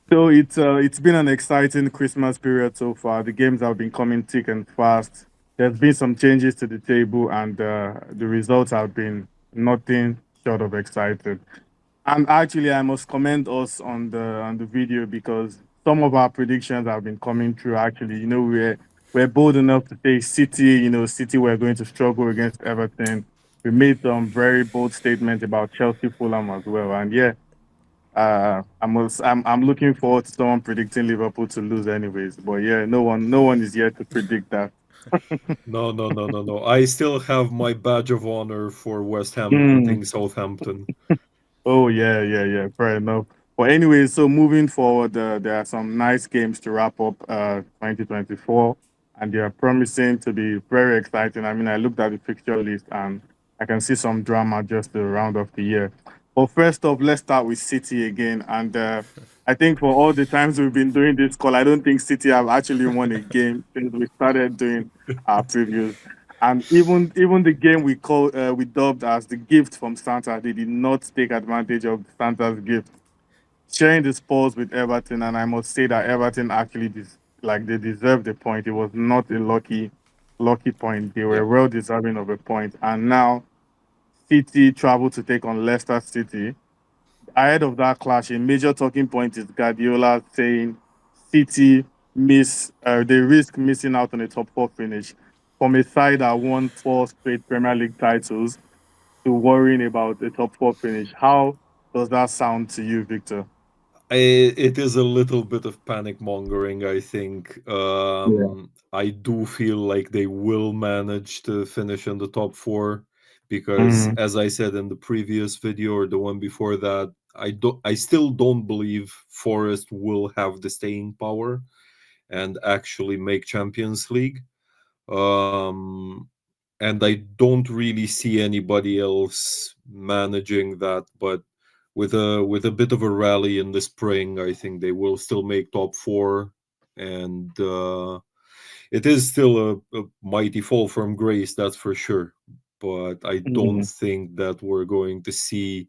So it's been an exciting Christmas period so far. The games have been coming thick and fast. There's been some changes to the table, and the results have been nothing short of exciting. And actually, I must commend us on the video because some of our predictions have been coming true. Actually, we're bold enough to say City. City we're going to struggle against Everton. We made some very bold statements about Chelsea, Fulham as well, and yeah, I'm looking forward to someone predicting Liverpool to lose, anyways. But yeah, no one is yet to predict that. No, no, no, no, no. I still have my badge of honor for West Ham Mm. beating Southampton. Oh yeah, yeah, yeah. Fair enough. But anyway, so moving forward, there are some nice games to wrap up 2024, and they are promising to be very exciting. I mean, I looked at the fixture list and I can see some drama just to round off the year. But first off, let's start with City again. And I think for all the times we've been doing this call, I don't think City have actually won a game since we started doing our previews. And even the game we dubbed as the gift from Santa, they did not take advantage of Santa's gift, sharing the spoils with Everton. And I must say that Everton actually they deserved the point. It was not a lucky point. They were Yep. well deserving of a point. And now City travel to take on Leicester City. Ahead of that clash, a major talking point is Guardiola saying City they risk missing out on a top four finish from a side that won four straight Premier League titles to worrying about the top four finish. How does that sound to you, Victor? It is a little bit of panic mongering, I think. Yeah. I do feel like they will manage to finish in the top four because, Mm, as I said in the previous video or the one before that, I still don't believe Forest will have the staying power and actually make Champions League. Um, and I don't really see anybody else managing that. But with a bit of a rally in the spring, I think they will still make top four, and it is still a mighty fall from grace, that's for sure. But I don't mm. think that we're going to see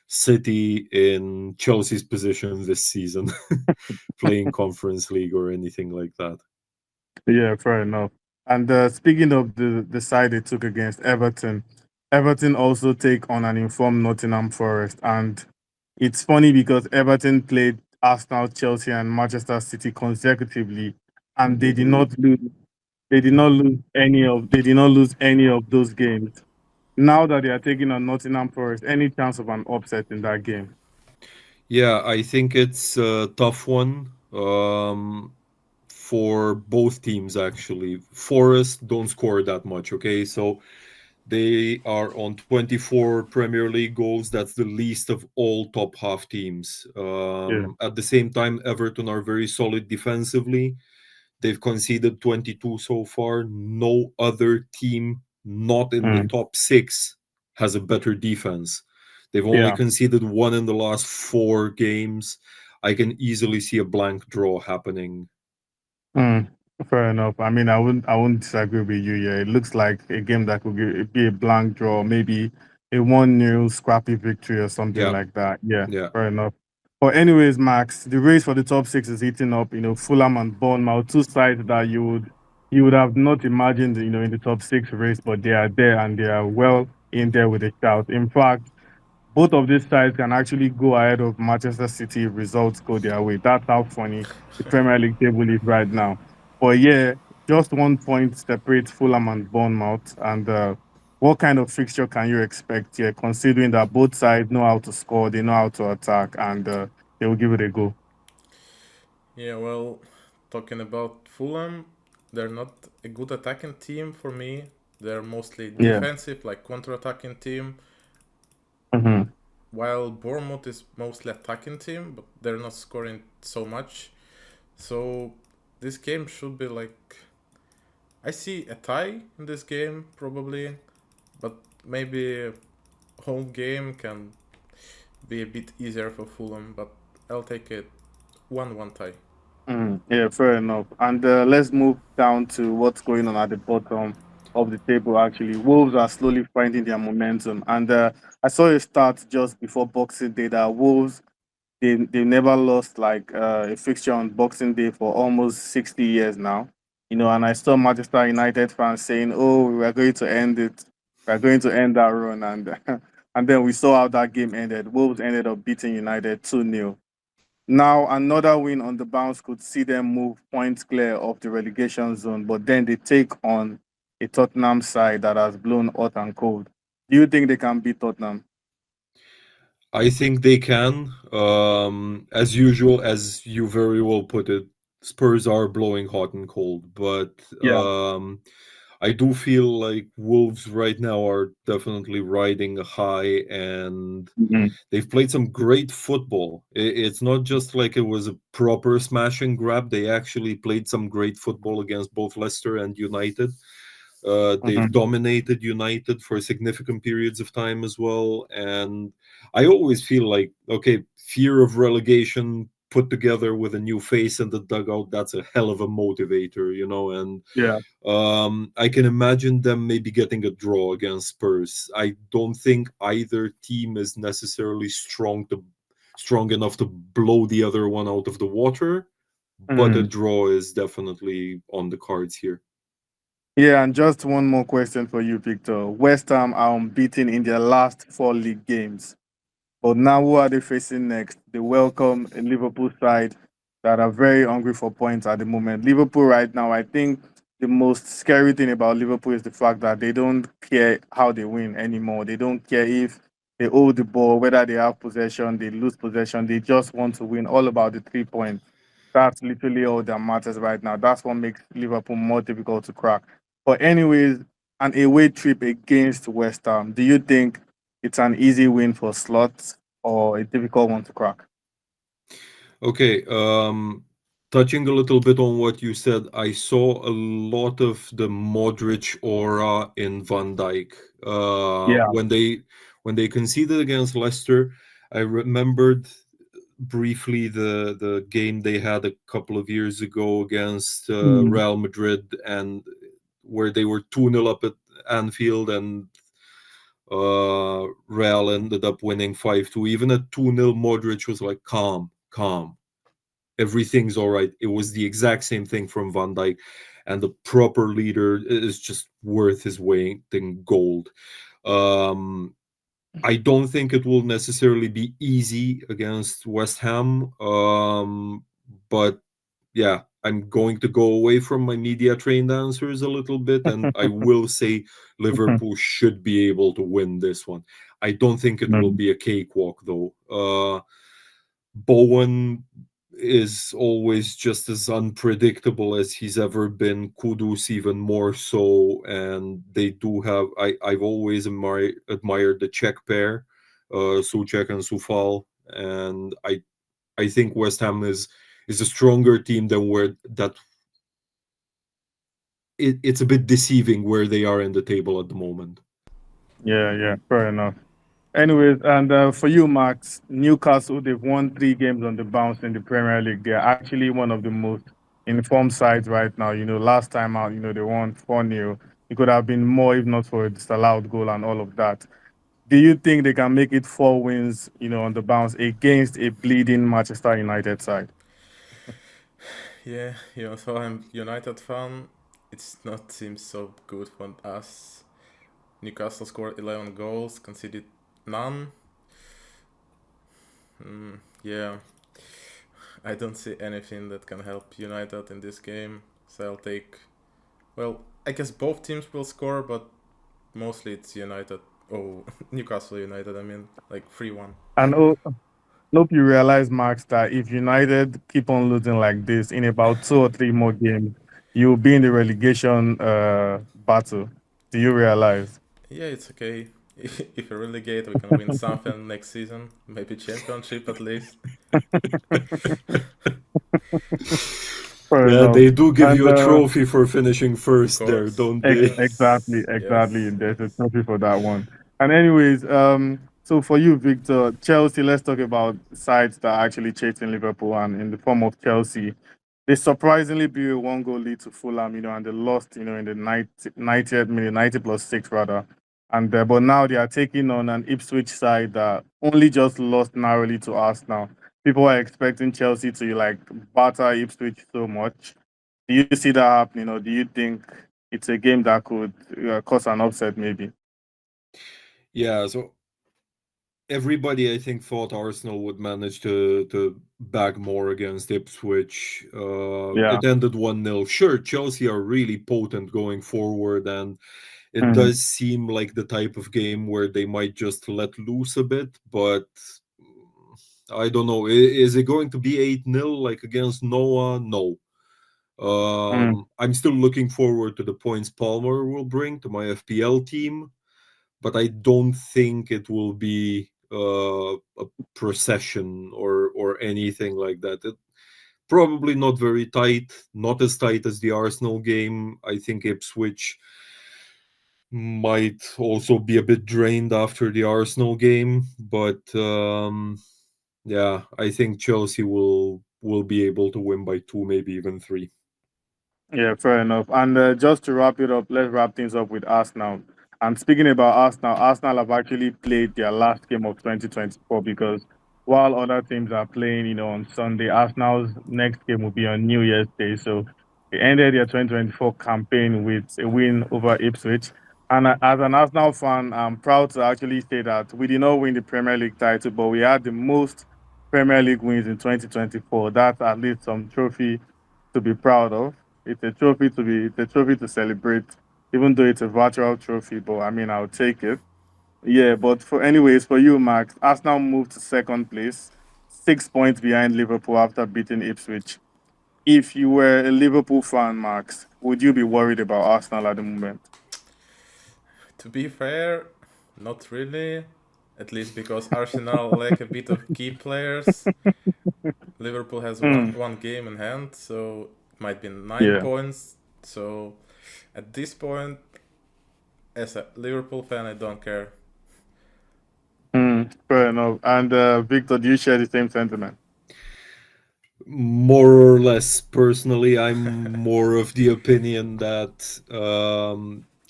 City in Chelsea's position this season, playing Conference League or anything like that. Yeah, fair enough. And speaking of the side they took against Everton, Everton also take on an informed Nottingham Forest, and it's funny because Everton played Arsenal, Chelsea, and Manchester City consecutively, and they did not lose. They did not lose any of those games. Now that they are taking on Nottingham Forest, any chance of an upset in that game? Yeah, I think it's a tough one. For both teams actually. Forest don't score that much, okay? So they are on 24 Premier League goals. That's the least of all top half teams. Yeah. At the same time, Everton are very solid defensively. They've conceded 22 so far. No other team not in the Mm. top six has a better defense. They've only Yeah. conceded one in the last four games. I can easily see a blank draw happening. Mm, fair enough. I mean, I wouldn't disagree with you. Yeah, it looks like a game that could be a blank draw, maybe a 1-0 scrappy victory or something Yeah, like that. Yeah, yeah. fair enough. But anyways, Max, the race for the top six is heating up. Fulham and Bournemouth, two sides that you would have not imagined, in the top six race, but they are there and they are well in there with a shout. In fact, both of these sides can actually go ahead of Manchester City if results go their way. That's how funny the Premier League table is right now. But yeah, just 1 point separates Fulham and Bournemouth. And what kind of fixture can you expect here, considering that both sides know how to score, they know how to attack, and they will give it a go? Yeah, well, talking about Fulham, they're not a good attacking team for me. They're mostly Yeah. defensive, like counter-attacking team, Hmm. while Bournemouth is mostly attacking team, but they're not scoring so much. So this game should be like I see a tie in this game probably, but maybe home game can be a bit easier for Fulham, but I'll take it 1-1 tie. Yeah, fair enough. And let's move down to what's going on at the bottom of the table. Actually, Wolves are slowly finding their momentum. And I saw a stat just before Boxing Day that Wolves They never lost like a fixture on Boxing Day for almost 60 years now. And I saw Manchester United fans saying, "Oh, we are going to end it. We are going to end that run," and and then we saw how that game ended. Wolves ended up beating United 2-0. Now another win on the bounce could see them move points clear of the relegation zone, but then they take on a Tottenham side that has blown hot and cold. Do you think they can beat Tottenham? I think they can. As usual, as you very well put it, Spurs are blowing hot and cold, but Yeah. I do feel like Wolves right now are definitely riding a high, and Mhm. they've played some great football. It's not just like it was a proper smash and grab. They actually played some great football against both Leicester and United. They've Mhm. dominated United for significant periods of time as well. And I always feel like, okay, fear of relegation put together with a new face in the dugout, that's a hell of a motivator, And Yeah. I can imagine them maybe getting a draw against Spurs. I don't think either team is necessarily strong enough to blow the other one out of the water, but a Mhm. draw is definitely on the cards here. Yeah, and just one more question for you, Victor. West Ham are unbeaten in their last four league games. But now, who are they facing next? They welcome a Liverpool side that are very hungry for points at the moment. Liverpool, right now, I think the most scary thing about Liverpool is the fact that they don't care how they win anymore. They don't care if they hold the ball, whether they have possession, they lose possession. They just want to win, all about the 3 points. That's literally all that matters right now. That's what makes Liverpool more difficult to crack. But, anyways, an away trip against West Ham. Do you think it's an easy win for slots or a difficult one to crack? Okay, touching a little bit on what you said, I saw a lot of the Modric aura in Van Dijk. Yeah. When they conceded against Leicester, I remembered briefly the game they had a couple of years ago against Mm. Real Madrid, and where they were 2-0 up at Anfield, and Real ended up winning 5-2. Even at 2-0, Modric was like, calm, calm, everything's all right. It was the exact same thing from Van Dijk, and the proper leader is just worth his weight in gold. Um, I don't think it will necessarily be easy against West Ham, but yeah, I'm going to go away from my media trained answers a little bit, and I will say Liverpool should be able to win this one. I don't think it will Mm. be a cakewalk, though. Bowen is always just as unpredictable as he's ever been. Kudus even more so, and they do have. I've always admired the Czech pair, Souček and Sufal, and I think West Ham is a stronger team than where that. It's a bit deceiving where they are in the table at the moment. Yeah, yeah, fair enough. Anyways, and for you, Max, Newcastle, they've won 3 games on the bounce in the Premier League. They're actually one of the most informed sides right now. Last time out, they won 4-0. It could have been more if not for a disallowed goal and all of that. Do you think they can make it 4 wins, on the bounce against a bleeding Manchester United side? Yeah, so I'm United fan. It's not seems so good for us. Newcastle scored 11 goals, conceded none. Yeah, I don't see anything that can help United in this game. So I'll take. Well, I guess both teams will score, but mostly it's United. Oh, Newcastle United. I mean, like 3-1. And hope you realize, Max, that if United keep on losing like this in about 2 or 3 more games, you'll be in the relegation battle. Do you realize? Yeah, it's okay. If we relegate, we can win something next season. Maybe championship at least. Fair Yeah, enough. they do give And you a trophy for finishing Of first there, course. don't they? exactly, Yes. exactly. Yes. There's a trophy for that one. And anyways, so for you, Victor, Chelsea. Let's talk about sides that are actually chasing Liverpool, and in the form of Chelsea. They surprisingly blew a 1 goal lead to Fulham, and they lost, in the 90th minute, 90 plus 6 rather. And but now they are taking on an Ipswich side that only just lost narrowly to Arsenal. people are expecting Chelsea to like batter Ipswich so much. Do you see that happening, or do you think it's a game that could cause an upset, maybe? Yeah, so everybody I think thought Arsenal would manage to bag more against Ipswich. Yeah. It ended 1-0. Sure, Chelsea are really potent going forward, and it Mm, does seem like the type of game where they might just let loose a bit, but I don't know. Is it going to be 8-0 like against Noah? No. mm, I'm still looking forward to the points Palmer will bring to my FPL team, but I don't think it will be a procession or anything like that. Probably not very tight, not as tight as the Arsenal game. I think Ipswich might also be a bit drained after the Arsenal game, but yeah, I think Chelsea will be able to win by two, maybe even three. yeah, fair enough. And just to wrap it up, let's wrap things up with Arsenal. And speaking about Arsenal, Arsenal have actually played their last game of 2024 because while other teams are playing, on Sunday, Arsenal's next game will be on New Year's Day. So they ended their 2024 campaign with a win over Ipswich. And as an Arsenal fan, I'm proud to actually say that we did not win the Premier League title, but we had the most Premier League wins in 2024. That's at least some trophy to be proud of. It's a trophy to celebrate, even though it's a virtual trophy. But I mean, I'll take it. Yeah, but for you, Max, Arsenal moved to second place, 6 points behind Liverpool after beating Ipswich. If you were a Liverpool fan, Max, would you be worried about Arsenal at the moment? To be fair, not really. At least because Arsenal lack a bit of key players. Liverpool has one Hmm. one game in hand, so it might be nine Yeah. points. So at this point, as a Liverpool fan, I don't care. Fair enough. And Victor, do you share the same sentiment? More or less, personally, I'm more of the opinion that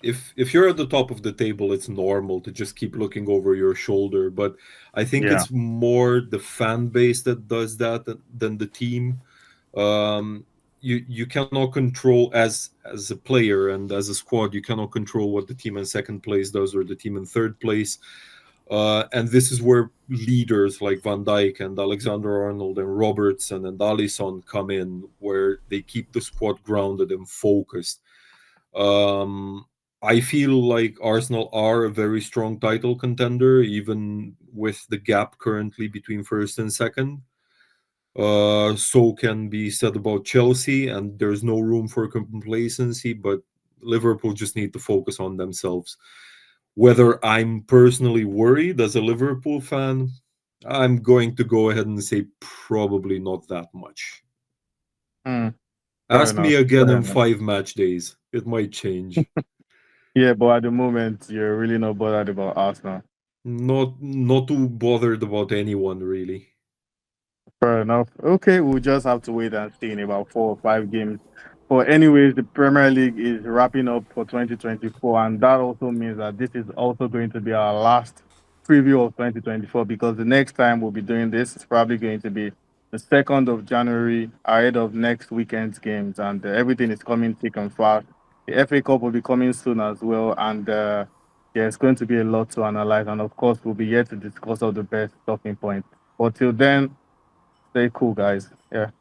if you're at the top of the table, it's normal to just keep looking over your shoulder. But I think Yeah. it's more the fan base that does that than the team. Um, you cannot control as a player and as a squad. You cannot control what the team in second place does or the team in third place. And this is where leaders like Van Dijk and Alexander Arnold and Robertson and Alisson come in, where they keep the squad grounded and focused. Um, I feel like Arsenal are a very strong title contender, even with the gap currently between first and second. So can be said about Chelsea, and there's no room for complacency, but Liverpool just need to focus on themselves. Whether I'm personally worried as a Liverpool fan, I'm going to go ahead and say probably not that much. Hmm. Fair Ask me enough. again Fair in enough. 5 match days. It might change. Yeah, but at the moment, you're really not bothered about Arsenal. Not too bothered about anyone really. Fair enough. Okay, we'll just have to wait and see in about 4 or 5 games. But anyways, the Premier League is wrapping up for 2024, and that also means that this is also going to be our last preview of 2024 because the next time we'll be doing this is probably going to be the 2nd of January ahead of next weekend's games, and everything is coming thick and fast. The FA Cup will be coming soon as well, and yeah, it's going to be a lot to analyze, and of course, we'll be here to discuss all the best talking points. But till then, stay cool, guys. Yeah.